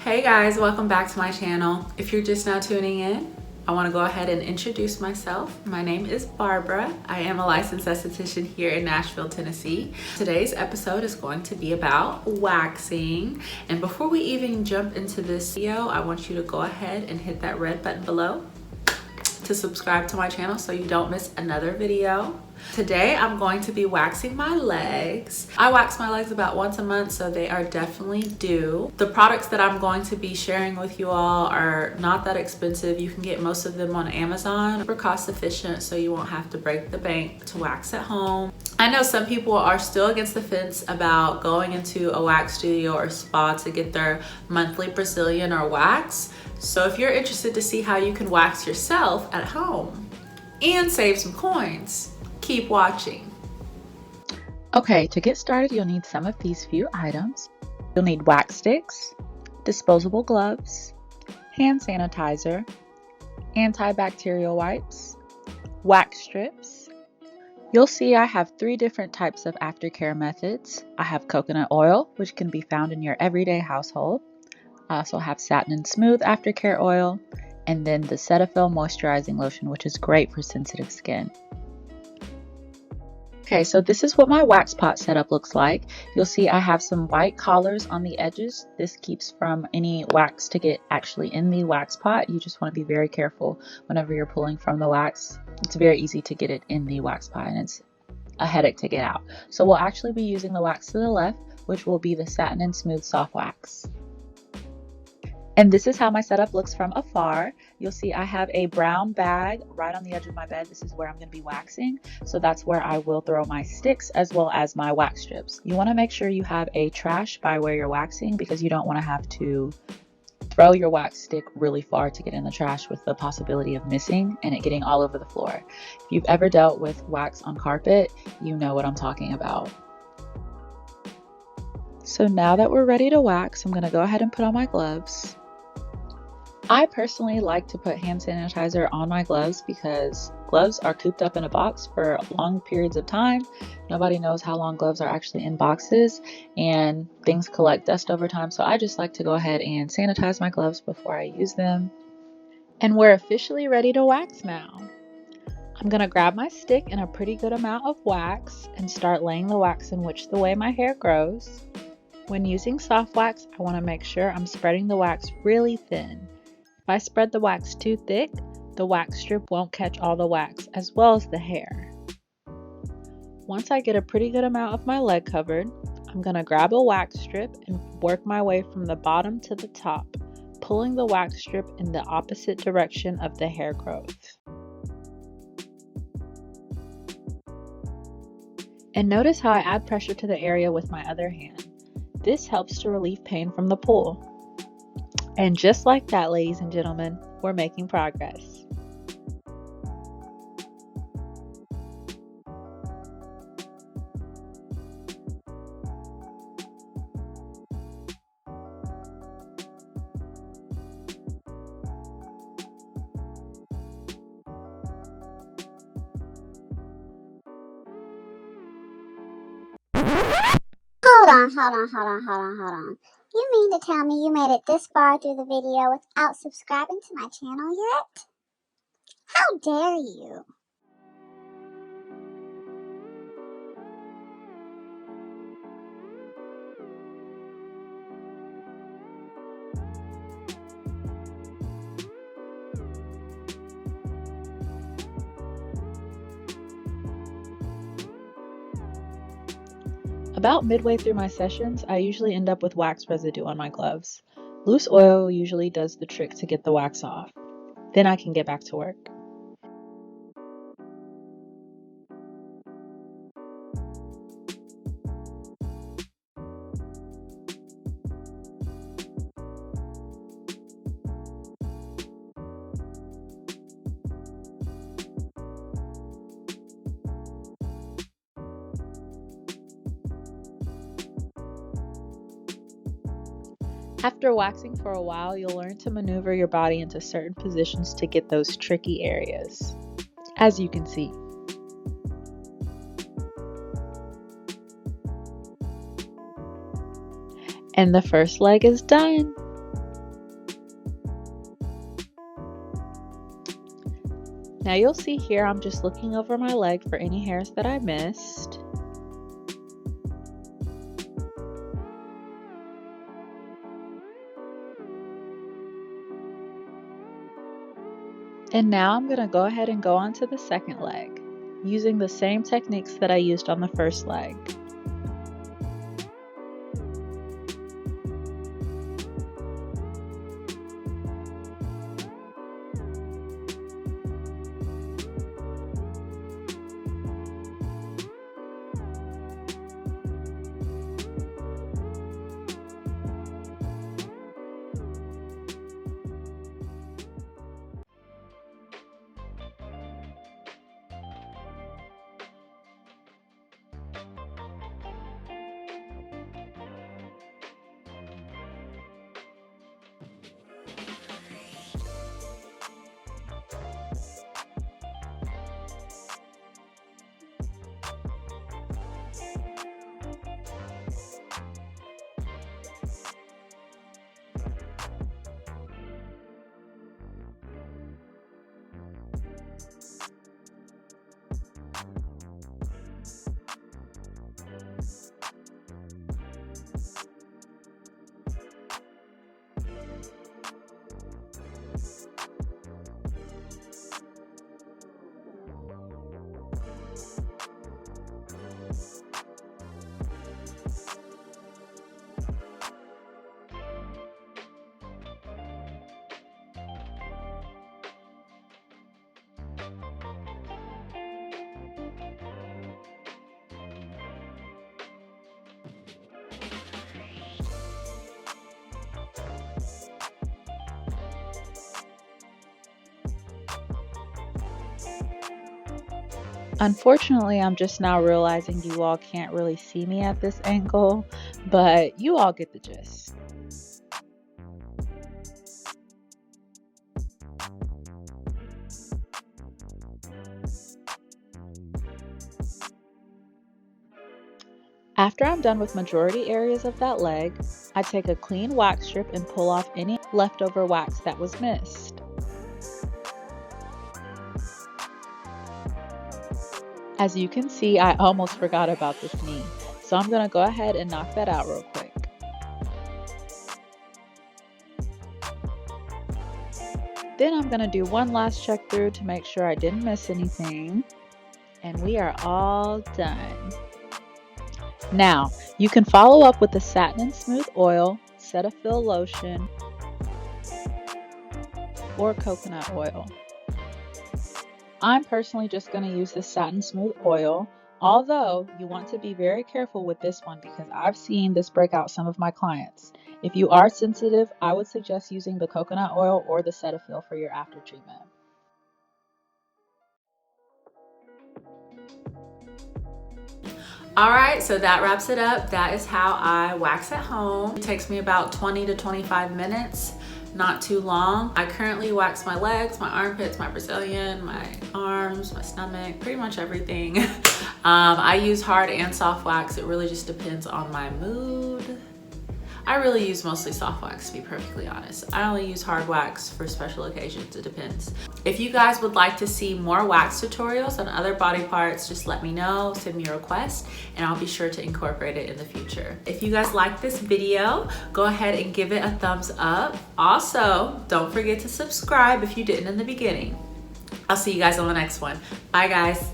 Hey guys, welcome back to my channel. If you're just now tuning in, I want to go ahead and introduce myself. My name is Barbara. I am a licensed esthetician here in Nashville, Tennessee. Today's episode is going to be about waxing. And before we even jump into this video, I want you to go ahead and hit that red button below to subscribe to my channel so you don't miss another video. Today I'm going to be waxing my legs. I wax my legs about once a month, so they are definitely due. The products that I'm going to be sharing with you all are not that expensive. You can get most of them on Amazon. Super cost efficient, so you won't have to break the bank to wax at home. I know some people are still against the fence about going into a wax studio or spa to get their monthly Brazilian or wax. So if you're interested to see how you can wax yourself at home and save some coins, keep watching. Okay, to get started, you'll need some of these few items. You'll need wax sticks, disposable gloves, hand sanitizer, antibacterial wipes, wax strips. You'll see I have 3 different types of aftercare methods. I have coconut oil, which can be found in your everyday household. I also have Satin and Smooth aftercare oil, and then the Cetaphil moisturizing lotion, which is great for sensitive skin. Okay, so this is what my wax pot setup looks like. You'll see I have some white collars on the edges. This keeps from any wax to get actually in the wax pot. You just want to be very careful whenever you're pulling from the wax. It's very easy to get it in the wax pot, and it's a headache to get out. So we'll actually be using the wax to the left, which will be the Satin and Smooth soft wax. And this is how my setup looks from afar. You'll see I have a brown bag right on the edge of my bed. This is where I'm going to be waxing. So that's where I will throw my sticks as well as my wax strips. You want to make sure you have a trash by where you're waxing, because you don't want to have to throw your wax stick really far to get in the trash with the possibility of missing and it getting all over the floor. If you've ever dealt with wax on carpet, you know what I'm talking about. So now that we're ready to wax, I'm going to go ahead and put on my gloves. I personally like to put hand sanitizer on my gloves because gloves are cooped up in a box for long periods of time. Nobody knows how long gloves are actually in boxes, and things collect dust over time. So I just like to go ahead and sanitize my gloves before I use them. And we're officially ready to wax now. I'm going to grab my stick and a pretty good amount of wax and start laying the wax in the way my hair grows. When using soft wax, I want to make sure I'm spreading the wax really thin. If I spread the wax too thick, the wax strip won't catch all the wax as well as the hair. Once I get a pretty good amount of my leg covered, I'm going to grab a wax strip and work my way from the bottom to the top, pulling the wax strip in the opposite direction of the hair growth. And notice how I add pressure to the area with my other hand. This helps to relieve pain from the pull. And just like that, ladies and gentlemen, we're making progress. Hold on. You mean to tell me you made it this far through the video without subscribing to my channel yet? How dare you? About midway through my sessions, I usually end up with wax residue on my gloves. Loose oil usually does the trick to get the wax off. Then I can get back to work. After waxing for a while, you'll learn to maneuver your body into certain positions to get those tricky areas, as you can see. And the first leg is done. Now you'll see here I'm just looking over my leg for any hairs that I missed. And now I'm going to go ahead and go on to the second leg, using the same techniques that I used on the first leg. Unfortunately, I'm just now realizing you all can't really see me at this angle, but you all get the gist. After I'm done with majority areas of that leg, I take a clean wax strip and pull off any leftover wax that was missed. As you can see, I almost forgot about this knee, so I'm going to go ahead and knock that out real quick. Then I'm going to do one last check through to make sure I didn't miss anything, and we are all done. Now, you can follow up with the Satin and Smooth Oil, Cetaphil Lotion, or coconut oil. I'm personally just going to use the Satin Smooth Oil, although you want to be very careful with this one because I've seen this break out some of my clients. If you are sensitive, I would suggest using the coconut oil or the Cetaphil for your after treatment. Alright, so that wraps it up. That is how I wax at home. It takes me about 20 to 25 minutes, not too long. I currently wax my legs, my armpits, my Brazilian, my arms, my stomach, pretty much everything. I use hard and soft wax. It really just depends on my mood. I really use mostly soft wax, to be perfectly honest. I only use hard wax for special occasions, it depends. If you guys would like to see more wax tutorials on other body parts, just let me know, send me a request, and I'll be sure to incorporate it in the future. If you guys like this video, go ahead and give it a thumbs up. Also, don't forget to subscribe if you didn't in the beginning. I'll see you guys on the next one. Bye guys.